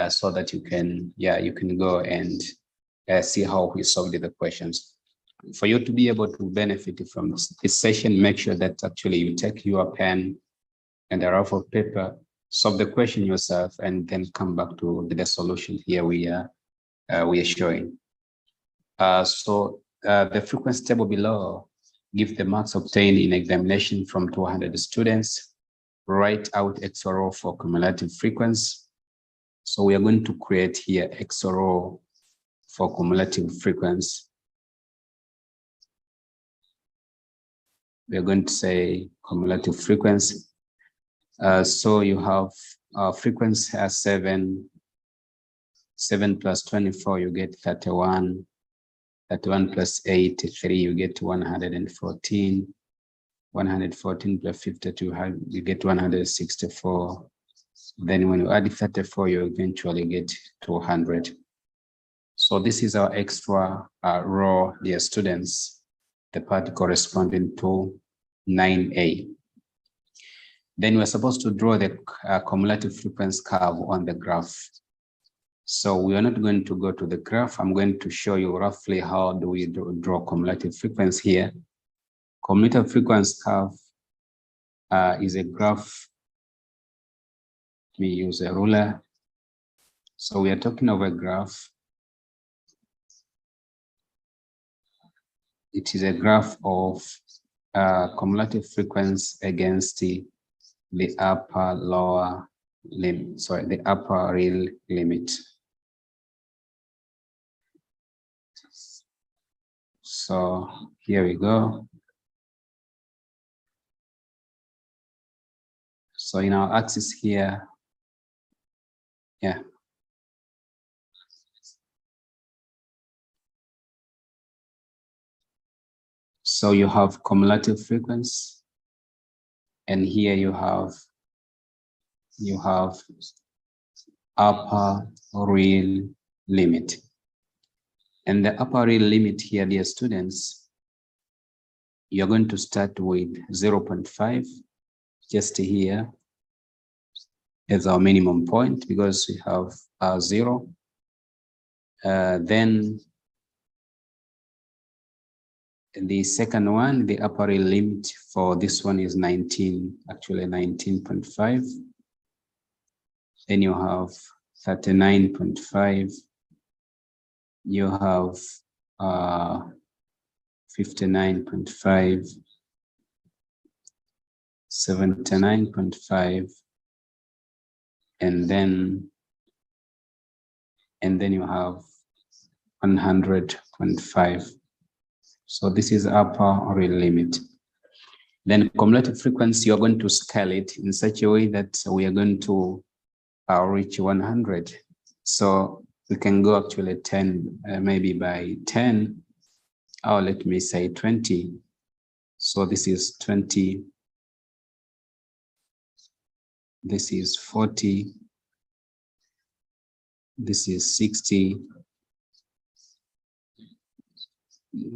so that you can go and see how we solved the questions. For you to be able to benefit from this session, make sure that actually you take your pen and a rough of paper, solve the question yourself, and then come back to the solution here we are showing. So the frequency table below gives the marks obtained in examination from 200 students. Write out XRO for cumulative frequency. So we are going to create here XRO for cumulative frequency. We are going to say cumulative frequency. So you have frequency as 7 plus 24, you get 31. 31 plus 83, you get 114. 114 plus 52, you get 164. Then when you add 34, you eventually get 200. So this is our extra row, dear students, the part corresponding to 9A. Then we're supposed to draw the cumulative frequency curve on the graph. So we are not going to go to the graph. I'm going to show you roughly how do we draw cumulative frequency here. Cumulative frequency curve is a graph. We use a ruler. So we are talking of a graph. It is a graph of cumulative frequency against the upper lower limit, the upper real limit. So here we go. So in our axis here, so you have cumulative frequency, and here you have upper real limit. And the upper real limit here, dear students, you're going to start with 0.5, just here as our minimum point, because we have 0. Then the second one, the upper real limit for this one is 19, actually 19.5. Then you have 39.5. You have 59.5, 79.5, and then you have 100.5. So this is upper real limit. Then cumulative frequency, you're going to scale it in such a way that we are going to reach 100. So we can go actually 10, maybe by 10, or let me say 20. So this is 20. This is 40. This is 60.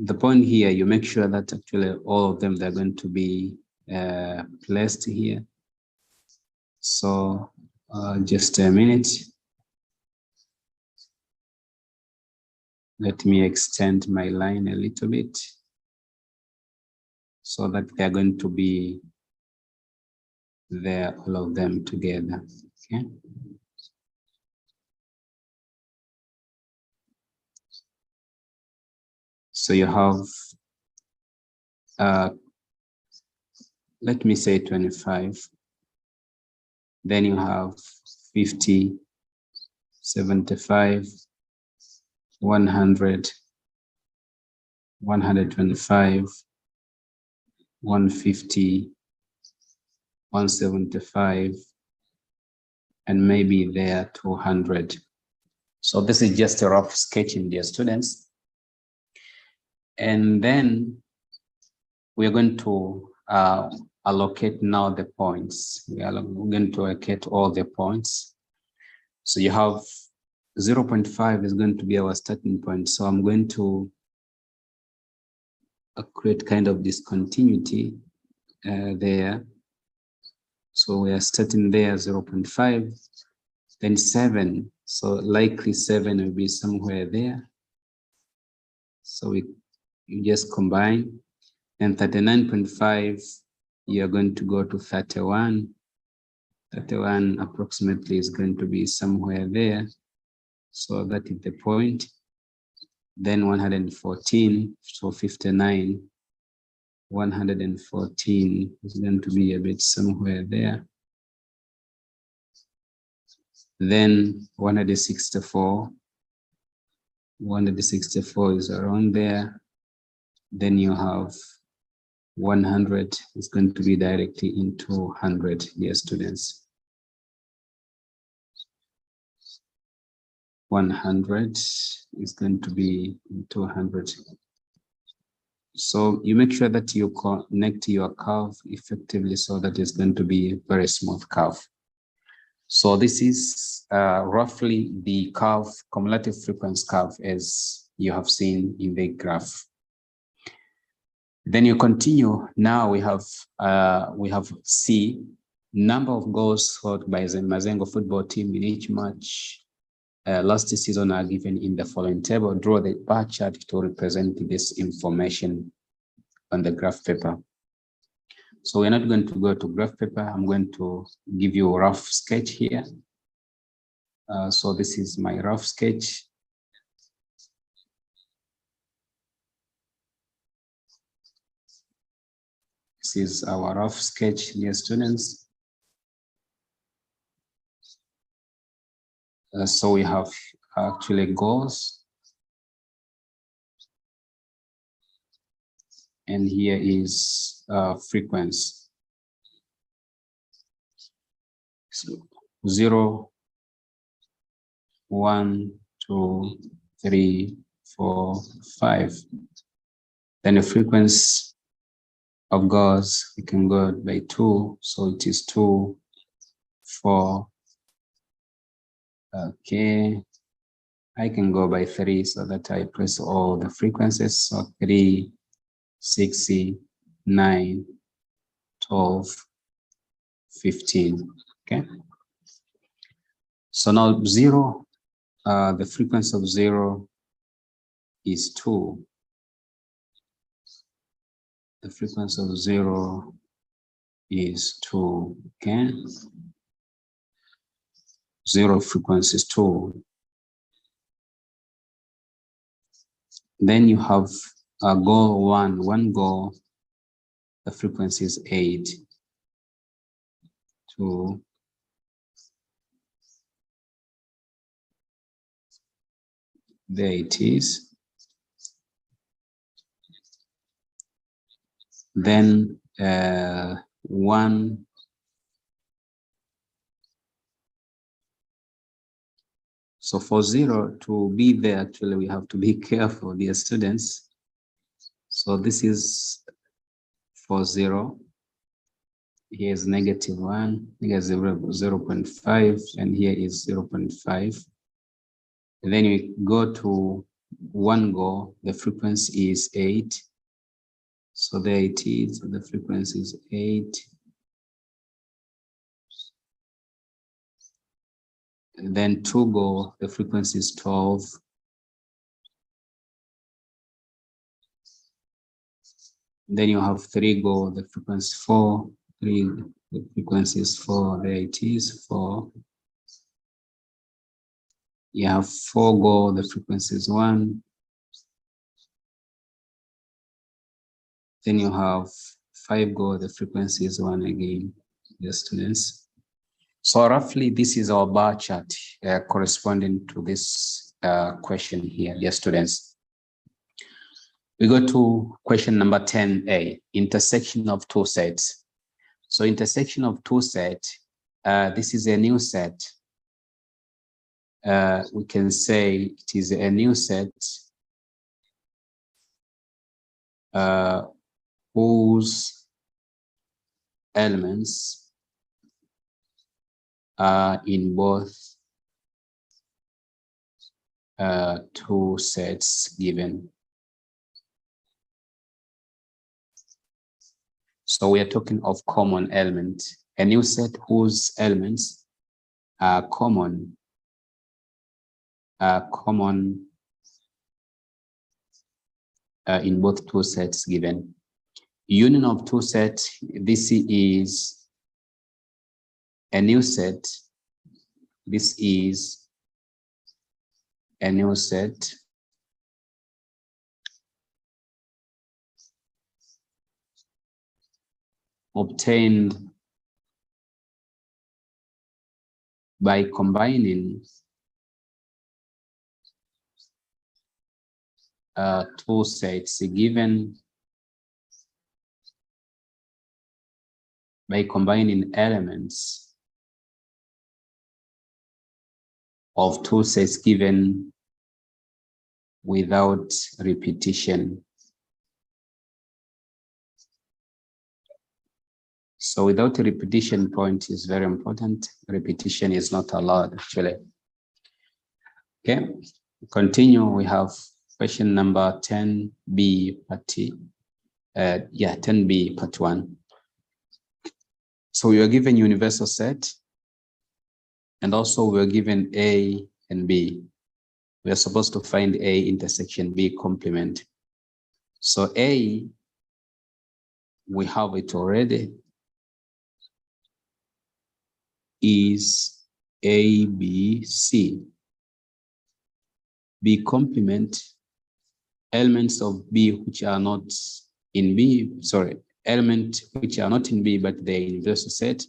The point here, you make sure that actually all of them, they're going to be placed here. So just a minute. Let me extend my line a little bit so that they're going to be there, all of them together. Okay. So you have, let me say 25. Then you have 50, 75, 100, 125, 150, 175, and maybe there 200. So this is just a rough sketching, dear students. And then we are going to allocate now the points. We are going to allocate all the points. So you have 0.5 is going to be our starting point. So I'm going to create kind of discontinuity there. So we are starting there 0.5, then 7 So likely 7 will be somewhere there. So you just combine, and 39.5, you're going to go to 31. 31 approximately is going to be somewhere there. So that is the point. Then 114, so 59. 114 is going to be a bit somewhere there. Then 164. 164 is around there. Then you have 100 is going to be directly into 100, dear students. 100 is going to be into 100. So you make sure that you connect your curve effectively so that it's going to be a very smooth curve. So this is roughly the curve, cumulative frequency curve, as you have seen in the graph. Then you continue. Now we have C, number of goals scored by the Mazengo football team in each match last season are given in the following table. Draw the bar chart to represent this information on the graph paper. So we're not going to go to graph paper. I'm going to give you a rough sketch here. So this is my rough sketch. This is our rough sketch, dear students. So we have actually goals. And here is frequency. So 0, 1, 2, 3, 4, 5. Then the frequency of goals, we can go by 2. So it is 2, 4. Okay. I can go by 3 so that I press all the frequencies. So 3, 6, 9, 12, 15. Okay. So now 0, the frequency of 0 is 2. The frequency of 0 is 2. Okay. 0 frequency is 2. Then you have a goal 1. One goal, the frequency is 8. 2. There it is. Then 1. So for 0 to be there, actually, we have to be careful, dear students. So this is for 0. Here is -1, here is 0.5, and here is 0.5. And then we go to 1 go, the frequency is 8. So there it is, the frequency is 8. And then 2 go, the frequency is 12. Then you have 3 go, the frequency is 4. 3, the frequency is 4. There it is, 4. You have 4 go, the frequency is 1. Then you have 5 go, the frequency is 1 again, dear students. So roughly, this is our bar chart corresponding to this question here, dear students. We go to question number 10A, intersection of two sets. So intersection of two sets, this is a new set. We can say it is a new set whose elements are in both two sets given. So we are talking of common element, a new set whose elements are common common in both two sets given. Union of two sets, this is a new set. This is a new set. Obtained by combining two sets given by combining elements of two sets given without repetition. So without a repetition point is very important. Repetition is not allowed actually. Okay, continue. We have question number 10B part 10B part 1. So we are given universal set, and also we are given A and B. We are supposed to find A intersection B complement. So A, we have it already, is A, B, C. B complement, elements of B which are not in B, element which are not in B, but they're universal set,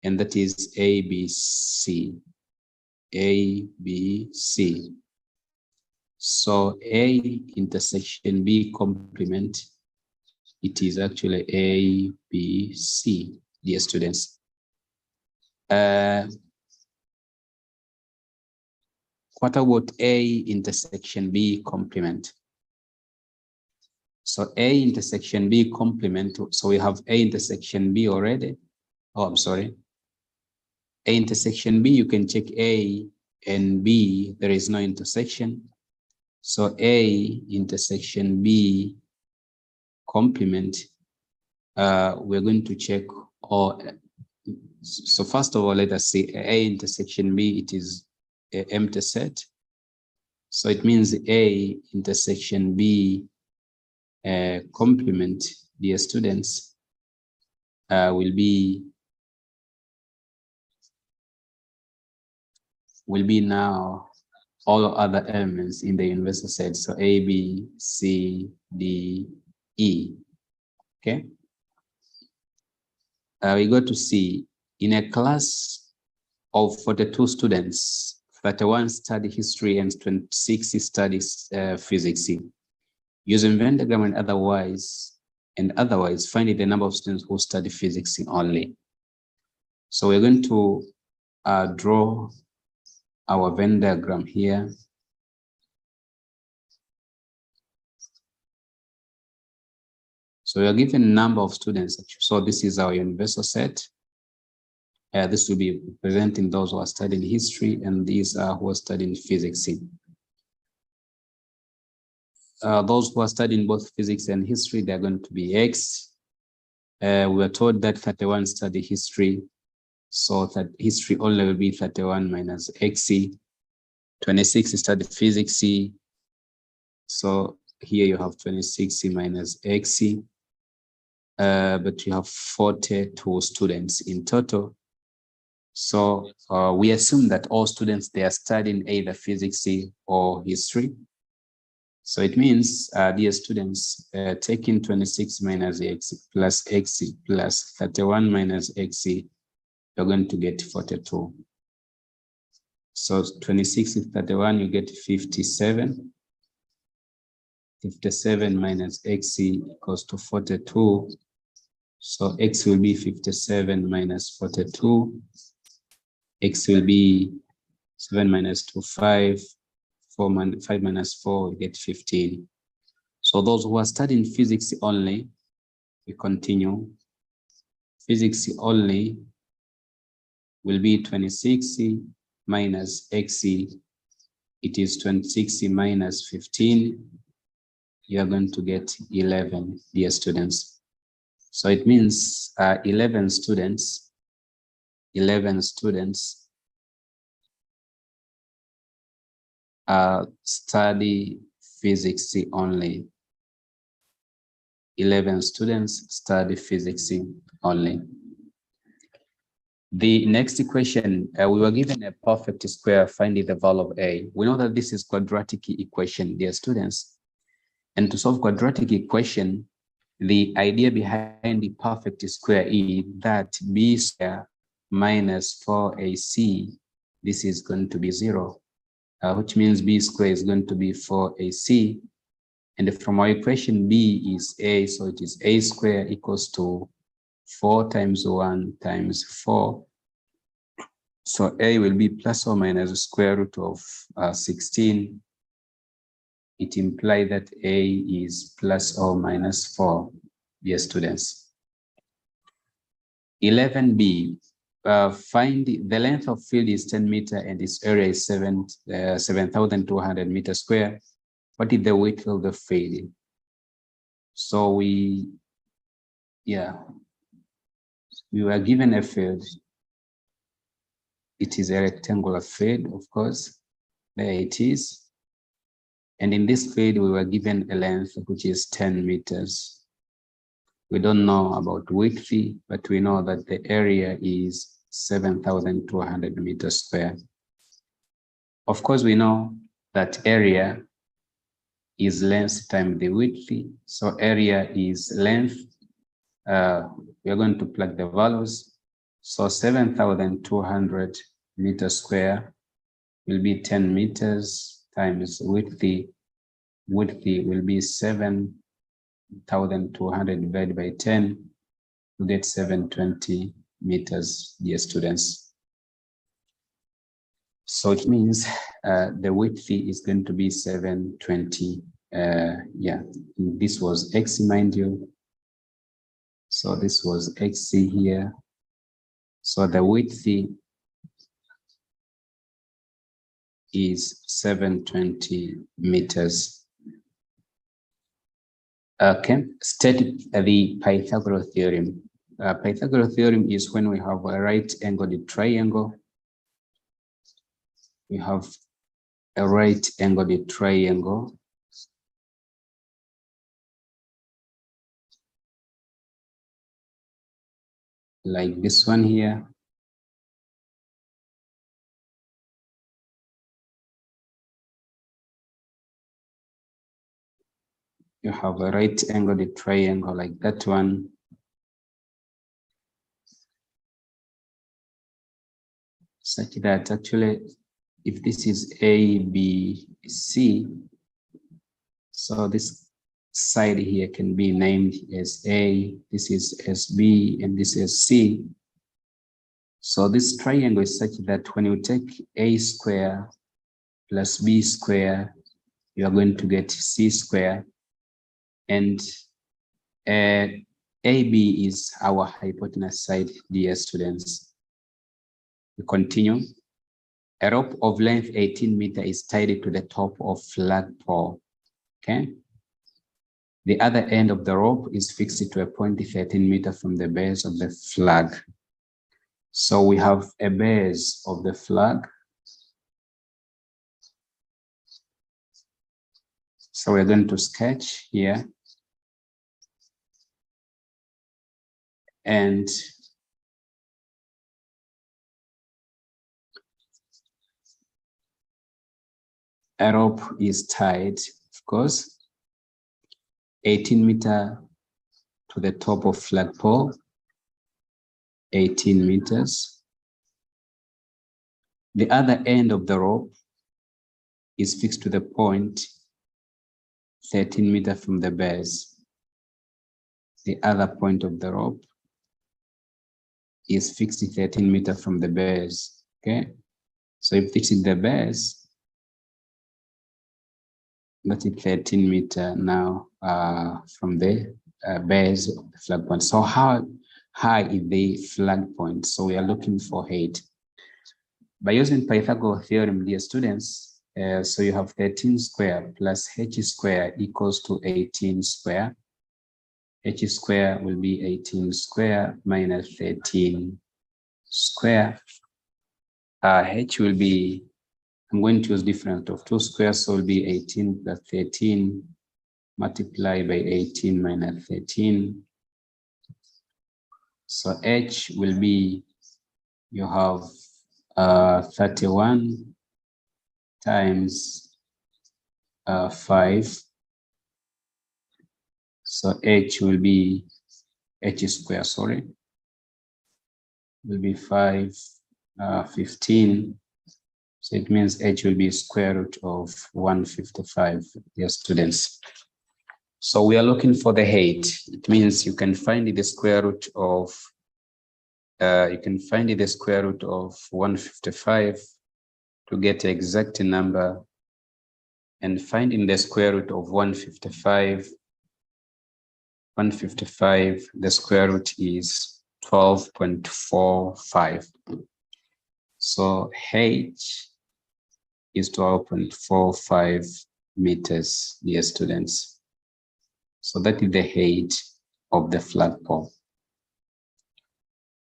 and that is A, B, C. A, B, C. So A intersection B complement, it is actually A, B, C, dear students. What about A intersection B complement? So A intersection B complement, so we have A intersection B already. Oh, I'm sorry. A intersection B, you can check A and B, there is no intersection. So A intersection B complement, we're going to check all. So first of all, let us see A intersection B, it is an empty set. So it means A intersection B complement, dear students, will be now all other elements in the universal set. So A, B, C, D, E. Okay. We go to C. In a class of 42 students, 31 study history and 26 studies physics. Using Venn diagram and otherwise, finding the number of students who study physics only. So we're going to draw our Venn diagram here. So we are given a number of students. So this is our universal set. This will be representing those who are studying history, and these are who are studying physics. Those who are studying both physics and history, they're going to be X. We are told that 31 study history, so that history only will be 31 minus X. 26 study physics. So here you have 26 minus X. But you have 42 students in total. So we assume that all students, they are studying either physics or history. So it means, dear students, taking 26 minus X plus 31 minus X, you're going to get 42. So 26 is 31, you get 57. 57 minus X equals to 42. So X will be 57 minus 42. X will be 7 minus 2, 5. 5 minus 4, we get 15. So those who are studying physics only, we continue. Physics only will be 26 minus X. It is 26 minus 15. You are going to get 11, dear students. So it means 11 students study physics only. 11 students study physics only. The next equation, we were given a perfect square, finding the value of a. We know that this is quadratic equation, dear students. And to solve quadratic equation, the idea behind the perfect square is that b square minus 4ac, this is going to be 0, which means b square is going to be 4ac. And from our equation, b is a, so it is a square equals to 4 times 1 times 4. So a will be plus or minus the square root of 16. It implies that a is plus or minus 4, dear students. 11b, find the length of field is 10 meters and its area is 7,200 meters square. What is the width of the field? So we were given a field. It is a rectangular field, of course. There it is. And in this field, we were given a length which is 10 meters. We don't know about width, but we know that the area is 7,200 meters square. Of course, we know that area is length times the width. So area is length. We are going to plug the values. So 7,200 meters square will be 10 meters times width. Width will be 7,200 divided by 10 to get 720 meters, dear students. So it means the width is going to be 720. This was x, mind you. So this was x here. So the width is 720 meters. Okay, state the Pythagoras theorem. Pythagoras theorem is when we have a right-angled triangle. We have a right-angled triangle. Like this one here. You have a right-angled triangle like that one. Such that actually, if this is A, B, C, so this side here can be named as A, this is as B, and this is C. So this triangle is such that when you take A square plus B square, you are going to get C square. And AB is our hypotenuse side, dear students. We continue. A rope of length 18 meters is tied to the top of flagpole. Okay. The other end of the rope is fixed to a point 13 meters from the base of the flag. So we have a base of the flag. So we're going to sketch here. And a rope is tied, of course, 18 meters to the top of flagpole, 18 meters. The other end of the rope is fixed to the point 13 meters from the base. The other point of the rope is fixed 13 meters from the base. Okay, so if this is the base, that is 13 meters now from the base of the flag point. So how high is the flag point? So we are looking for height. By using Pythagoras theorem, dear students, so you have 13 square plus h square equals to 18 square. H square will be 18 square minus 13 square. H will be I'm going to use difference of 2 squares, so it will be 18 plus 13 multiplied by 18 minus 13. So H will be, you have 31 times 5. So H will be, H square, sorry, will be 15. So it means H will be square root of 155, dear students. So we are looking for the height. It means you can find the square root of, the square root of 155 to get the exact number, and finding the square root of 155, the square root is 12.45. So H is 12.45 meters, dear students. So that is the height of the flagpole.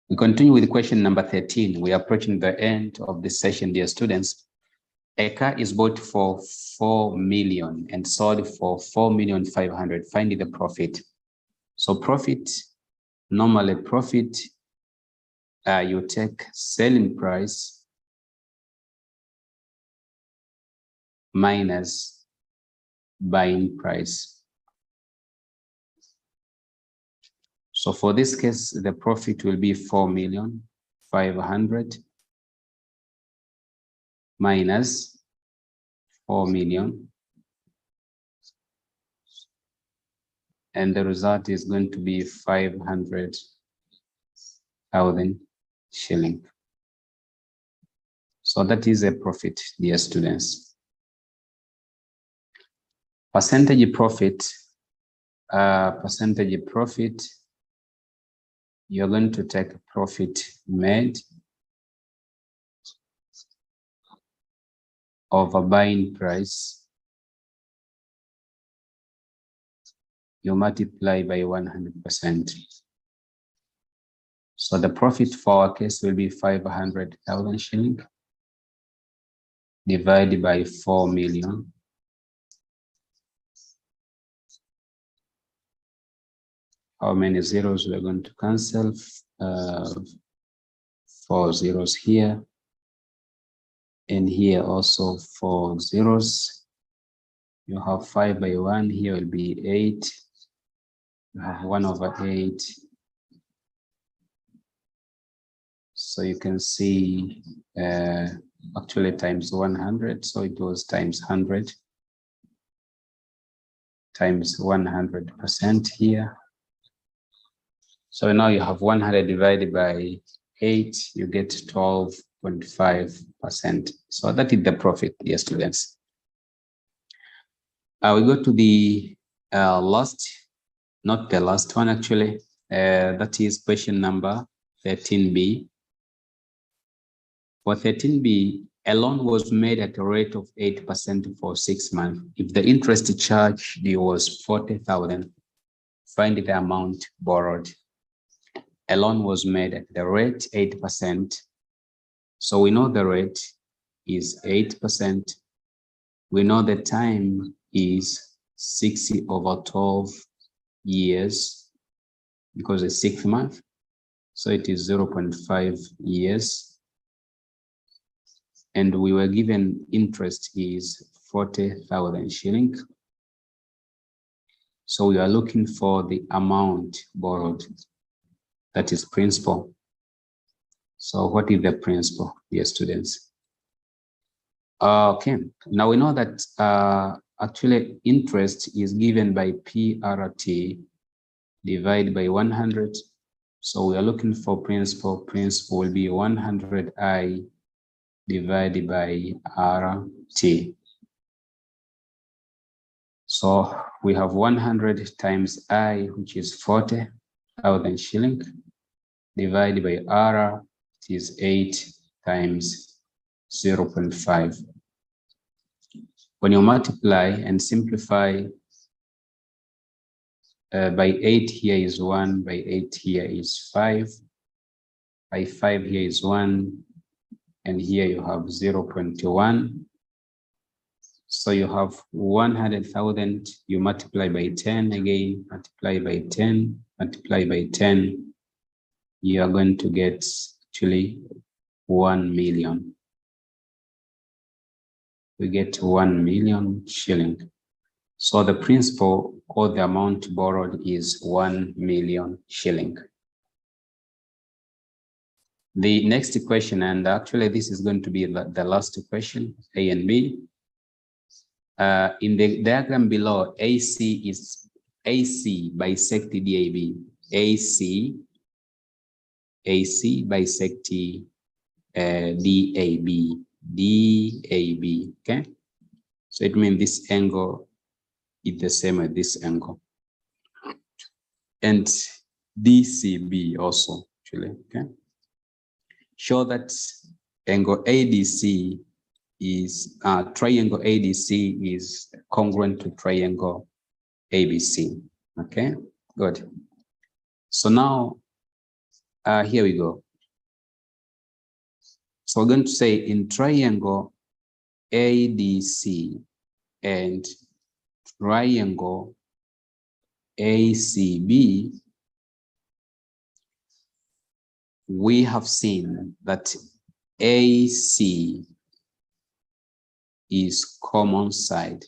We continue with question number 13. We are approaching the end of this session, dear students. A car is bought for 4 million and sold for 4,500,000. Find the profit. So profit, normally profit, you take selling price minus buying price. So for this case, the profit will be 4,500,000 minus 4 million. And the result is going to be 500,000 shilling. So that is a profit, dear students. Percentage profit, you're going to take profit made over buying price. You multiply by 100%. So the profit for our case will be 500,000 shilling divided by 4 million. How many zeros we're going to cancel? 4 zeros here. And here also 4 zeros. You have 5 by 1. Here will be 8. You have 1/8. So you can see actually times 100. So it was times 100 times 100% here. So now you have 100 divided by 8, you get 12.5%. So that is the profit, dear students. We go to the last, not the last one actually, that is question number 13b. For 13b, a loan was made at a rate of 8% for 6 months. If the interest charged was 40,000, find the amount borrowed. A loan was made at the rate 8%. So we know the rate is 8%. We know the time is 60/12 years because it's 6 months. So it is 0.5 years. And we were given interest is 40,000 shilling. So we are looking for the amount borrowed. That is principal. So what is the principal, dear students? Okay, now we know that actually interest is given by PRT divided by 100. So we are looking for principal. Principal will be 100I divided by RT. So we have 100 times I, which is 40,000 shilling, divided by R, it is 8 times 0.5. When you multiply and simplify, by 8 here is 1, by 8 here is 5, by 5 here is 1, and here you have 0.1. So you have 100,000, you multiply by 10 again, multiply by 10, multiply by 10. You are going to get actually 1 million. We get 1 million shilling. So the principal or the amount borrowed is 1 million shilling. The next question, and actually this is going to be the last question, A and B. In the diagram below, AC bisect DAB. AC bisect DAB. Okay, so it means this angle is the same as this angle, and DCB also actually. Okay, show that angle ADC is triangle ADC is congruent to triangle ABC. Okay, good. So now here we go. So we're going to say in triangle ADC and triangle ACB, we have seen that AC is common side.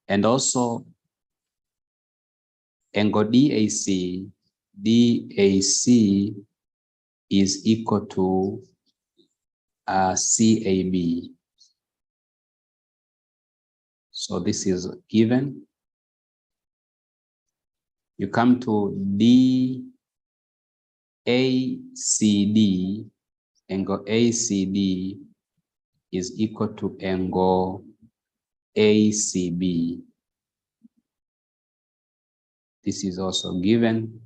And also angle DAC is equal to CAB. So this is given. You come to DACD, angle ACD is equal to angle ACB. This is also given.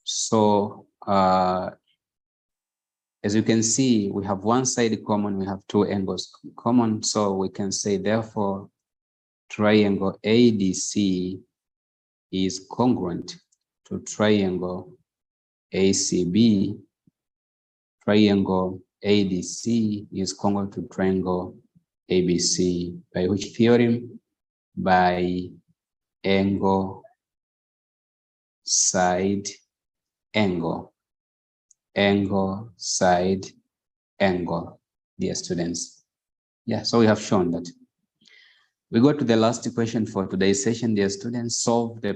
So as you can see, we have one side common, we have two angles common. So we can say, therefore, triangle ADC is congruent to triangle ACB. Triangle ADC is congruent to triangle ABC. By which theorem? By angle side angle. Angle side angle, dear students. Yeah, so we have shown that. We go to the last question for today's session, dear students. Solve the